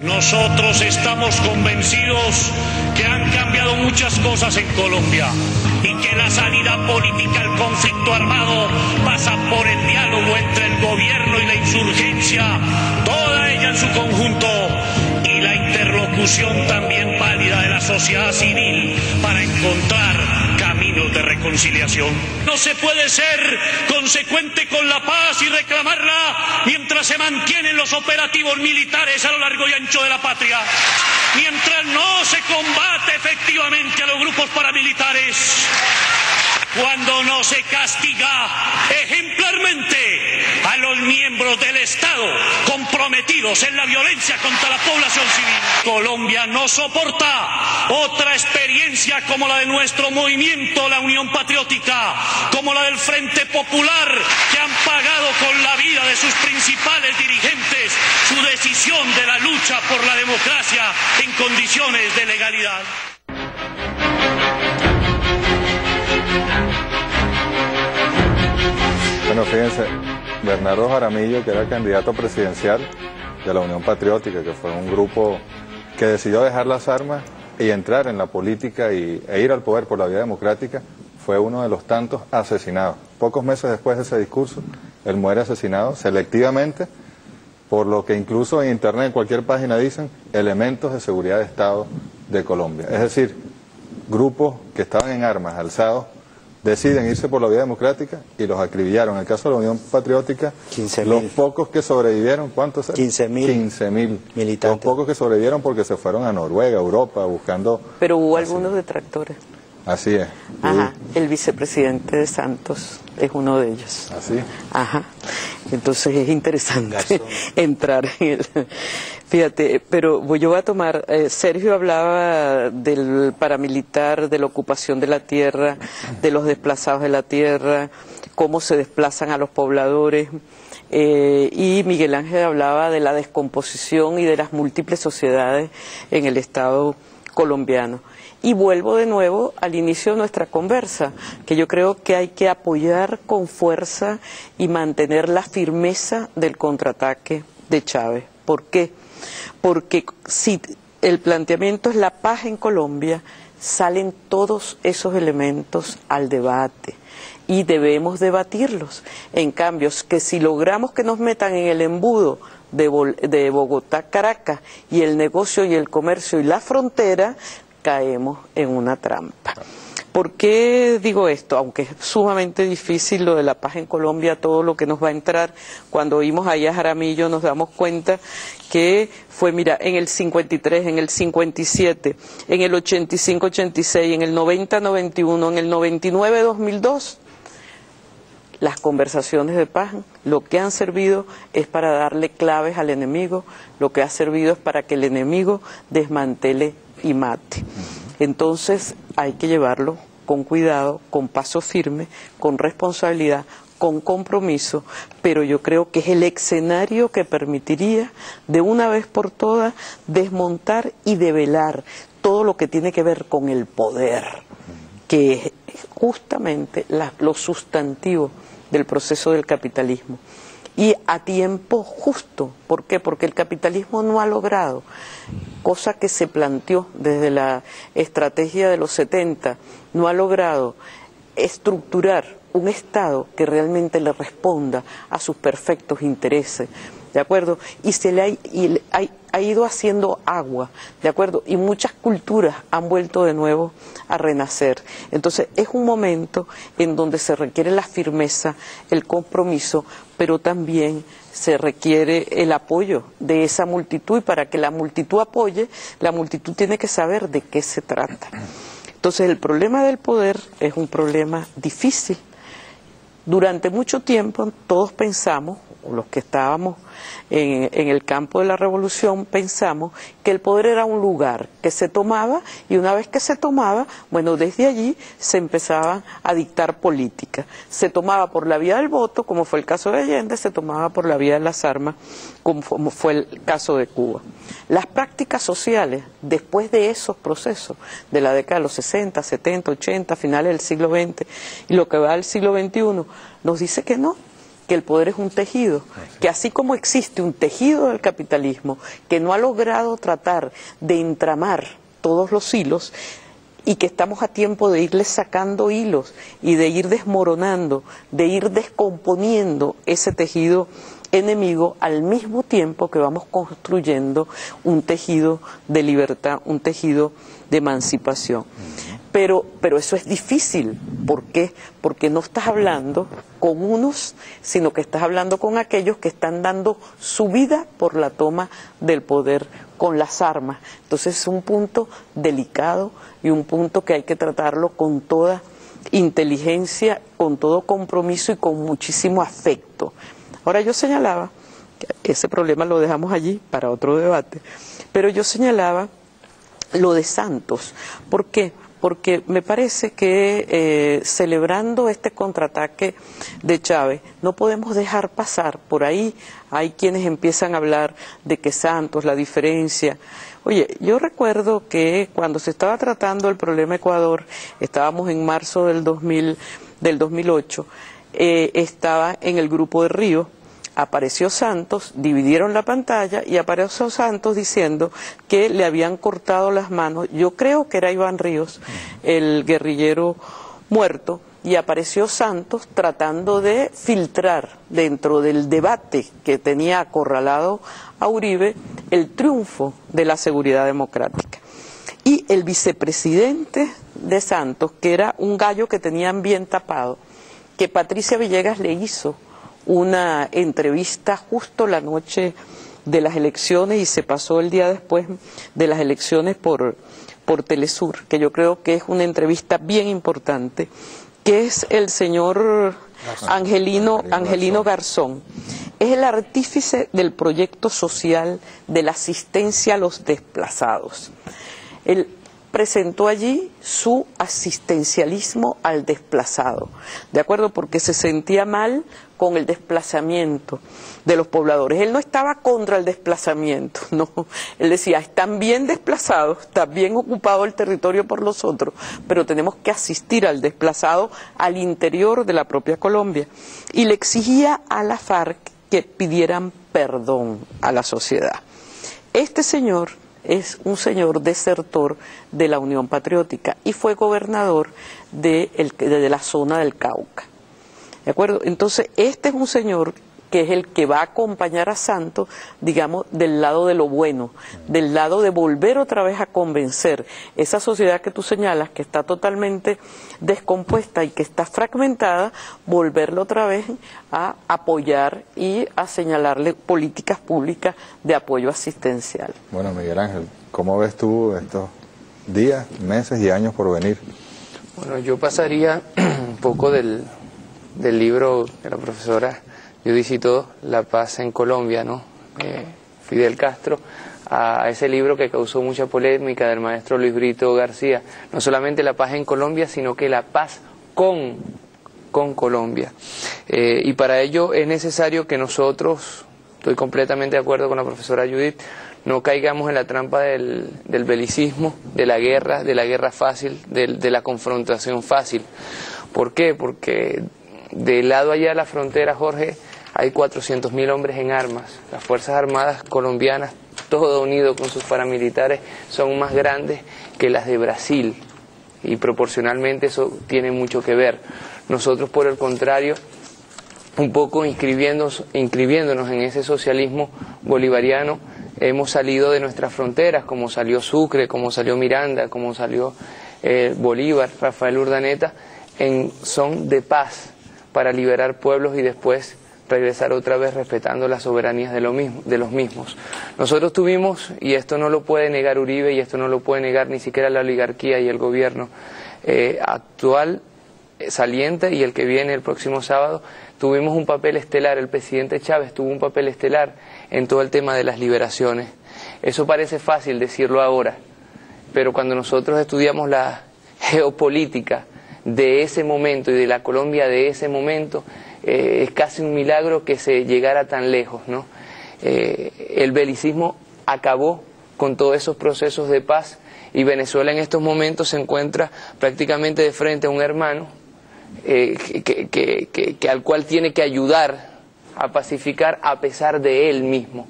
Nosotros estamos convencidos que han cambiado muchas cosas en Colombia y que la salida política al conflicto armado pasa por el diálogo entre el gobierno y la insurgencia, toda ella en su conjunto, y la interlocución también válida de la sociedad civil para encontrar caminos de reconciliación. No se puede ser consecuente con la paz y reclamarla mientras se mantienen los operativos militares a lo largo y ancho de la patria, mientras no se combate efectivamente a los grupos paramilitares, cuando no se castiga ejemplarmente a los miembros del Estado comprometidos en la violencia contra la población civil. Colombia no soporta otra experiencia como la de nuestro movimiento, la Unión Patriótica, como la del Frente Popular, que han pagado con la vida de sus principales dirigentes su decisión de la lucha por la democracia en condiciones de legalidad. Bueno, fíjense, Bernardo Jaramillo, que era candidato presidencial de la Unión Patriótica, que fue un grupo que decidió dejar las armas y entrar en la política e ir al poder por la vía democrática, fue uno de los tantos asesinados. Pocos meses después de ese discurso, él muere asesinado selectivamente, por lo que incluso en internet, en cualquier página dicen, elementos de seguridad de Estado de Colombia. Es decir, grupos que estaban en armas, alzados, deciden irse por la vía democrática y los acribillaron. En el caso de la Unión Patriótica, 15.000. Los pocos que sobrevivieron, ¿cuántos? 15.000 militantes. Los pocos que sobrevivieron porque se fueron a Noruega, Europa, buscando... Pero hubo algunos detractores. Así es. Ajá, el vicepresidente de Santos es uno de ellos. Así. Ajá, entonces es interesante entrar en el... Fíjate, pero yo voy a tomar, Sergio hablaba del paramilitar, de la ocupación de la tierra, de los desplazados de la tierra, cómo se desplazan a los pobladores, y Miguel Ángel hablaba de la descomposición y de las múltiples sociedades en el Estado colombiano. Y vuelvo de nuevo al inicio de nuestra conversa, que yo creo que hay que apoyar con fuerza y mantener la firmeza del contraataque de Chávez. ¿Por qué? Porque si el planteamiento es la paz en Colombia, salen todos esos elementos al debate y debemos debatirlos. En cambio, que si logramos que nos metan en el embudo de Bogotá-Caracas y el negocio y el comercio y la frontera, caemos en una trampa. ¿Por qué digo esto? Aunque es sumamente difícil lo de la paz en Colombia, todo lo que nos va a entrar, cuando oímos ahí a Jaramillo nos damos cuenta que fue, mira, en el 53, en el 57, en el 85-86, en el 90-91, en el 99-2002, las conversaciones de paz lo que han servido es para darle claves al enemigo, lo que ha servido es para que el enemigo desmantele y mate. Entonces hay que llevarlo con cuidado, con paso firme, con responsabilidad, con compromiso, pero yo creo que es el escenario que permitiría de una vez por todas desmontar y develar todo lo que tiene que ver con el poder, que es justamente lo sustantivo del proceso del capitalismo. Y a tiempo justo. ¿Por qué? Porque el capitalismo no ha logrado, cosa que se planteó desde la estrategia de los 70, no ha logrado estructurar un Estado que realmente le responda a sus perfectos intereses, ¿de acuerdo? Y se le ha ido haciendo agua, ¿de acuerdo? Y muchas culturas han vuelto de nuevo a renacer. Entonces es un momento en donde se requiere la firmeza, el compromiso, pero también se requiere el apoyo de esa multitud, y para que la multitud apoye, la multitud tiene que saber de qué se trata. Entonces el problema del poder es un problema difícil. Durante mucho tiempo todos pensamos, los que estábamos en el campo de la revolución, pensamos que el poder era un lugar que se tomaba, y una vez que se tomaba, bueno, desde allí se empezaba a dictar política. Se tomaba por la vía del voto, como fue el caso de Allende, se tomaba por la vía de las armas, como fue el caso de Cuba. Las prácticas sociales, después de esos procesos, de la década de los 60, 70, 80, finales del siglo XX, y lo que va al siglo XXI, nos dice que no, que el poder es un tejido, que así como existe un tejido del capitalismo que no ha logrado tratar de entramar todos los hilos, y que estamos a tiempo de irles sacando hilos y de ir desmoronando, de ir descomponiendo ese tejido enemigo al mismo tiempo que vamos construyendo un tejido de libertad, un tejido de emancipación. Pero eso es difícil. ¿Por qué? Porque no estás hablando con unos, sino que estás hablando con aquellos que están dando su vida por la toma del poder con las armas. Entonces es un punto delicado y un punto que hay que tratarlo con toda inteligencia, con todo compromiso y con muchísimo afecto. Ahora yo señalaba, ese problema lo dejamos allí para otro debate, pero yo señalaba lo de Santos. ¿Por qué? Porque me parece que celebrando este contraataque de Chávez, no podemos dejar pasar. Por ahí hay quienes empiezan a hablar de que Santos, la diferencia. Oye, yo recuerdo que cuando se estaba tratando el problema Ecuador, estábamos en marzo del 2008, estaba en el grupo de Río. Apareció Santos, dividieron la pantalla y apareció Santos diciendo que le habían cortado las manos. Yo creo que era Iván Ríos, el guerrillero muerto, y apareció Santos tratando de filtrar dentro del debate que tenía acorralado a Uribe el triunfo de la seguridad democrática. Y el vicepresidente de Santos, que era un gallo que tenían bien tapado, que Patricia Villegas le hizo una entrevista justo la noche de las elecciones y se pasó el día después de las elecciones por Telesur, que yo creo que es una entrevista bien importante, que es el señor Angelino Garzón. Es el artífice del proyecto social de la asistencia a los desplazados. Él presentó allí su asistencialismo al desplazado, ¿de acuerdo? Porque se sentía mal con el desplazamiento de los pobladores. Él no estaba contra el desplazamiento, no. Él decía, están bien desplazados, está bien ocupado el territorio por los otros, pero tenemos que asistir al desplazado al interior de la propia Colombia. Y le exigía a la FARC que pidieran perdón a la sociedad. Este señor es un señor desertor de la Unión Patriótica y fue gobernador de la zona del Cauca. ¿De acuerdo? Entonces, este es un señor que es el que va a acompañar a Santos, digamos, del lado de lo bueno, del lado de volver otra vez a convencer esa sociedad que tú señalas, que está totalmente descompuesta y que está fragmentada, volverlo otra vez a apoyar y a señalarle políticas públicas de apoyo asistencial. Bueno, Miguel Ángel, ¿cómo ves tú estos días, meses y años por venir? Bueno, yo pasaría un poco del libro de la profesora Judith y todo, La Paz en Colombia, ¿no? Fidel Castro, a ese libro que causó mucha polémica del maestro Luis Brito García. No solamente la paz en Colombia, sino que la paz con Colombia. Y para ello es necesario que nosotros, estoy completamente de acuerdo con la profesora Judith, no caigamos en la trampa del belicismo, de la guerra fácil, de la confrontación fácil. ¿Por qué? Porque del lado allá de la frontera, Jorge, hay 400.000 hombres en armas. Las Fuerzas Armadas colombianas, todo unido con sus paramilitares, son más grandes que las de Brasil. Y proporcionalmente eso tiene mucho que ver. Nosotros, por el contrario, un poco inscribiéndonos en ese socialismo bolivariano, hemos salido de nuestras fronteras, como salió Sucre, como salió Miranda, como salió Bolívar, Rafael Urdaneta, en son de paz para liberar pueblos y después regresar otra vez respetando las soberanías de los mismos. Nosotros tuvimos, y esto no lo puede negar Uribe, y esto no lo puede negar ni siquiera la oligarquía y el gobierno actual saliente y el que viene el próximo sábado, tuvimos un papel estelar, el presidente Chávez tuvo un papel estelar en todo el tema de las liberaciones. Eso parece fácil decirlo ahora, pero cuando nosotros estudiamos la geopolítica de ese momento y de la Colombia de ese momento, es casi un milagro que se llegara tan lejos, ¿no? El belicismo acabó con todos esos procesos de paz y Venezuela en estos momentos se encuentra prácticamente de frente a un hermano al cual tiene que ayudar a pacificar a pesar de él mismo.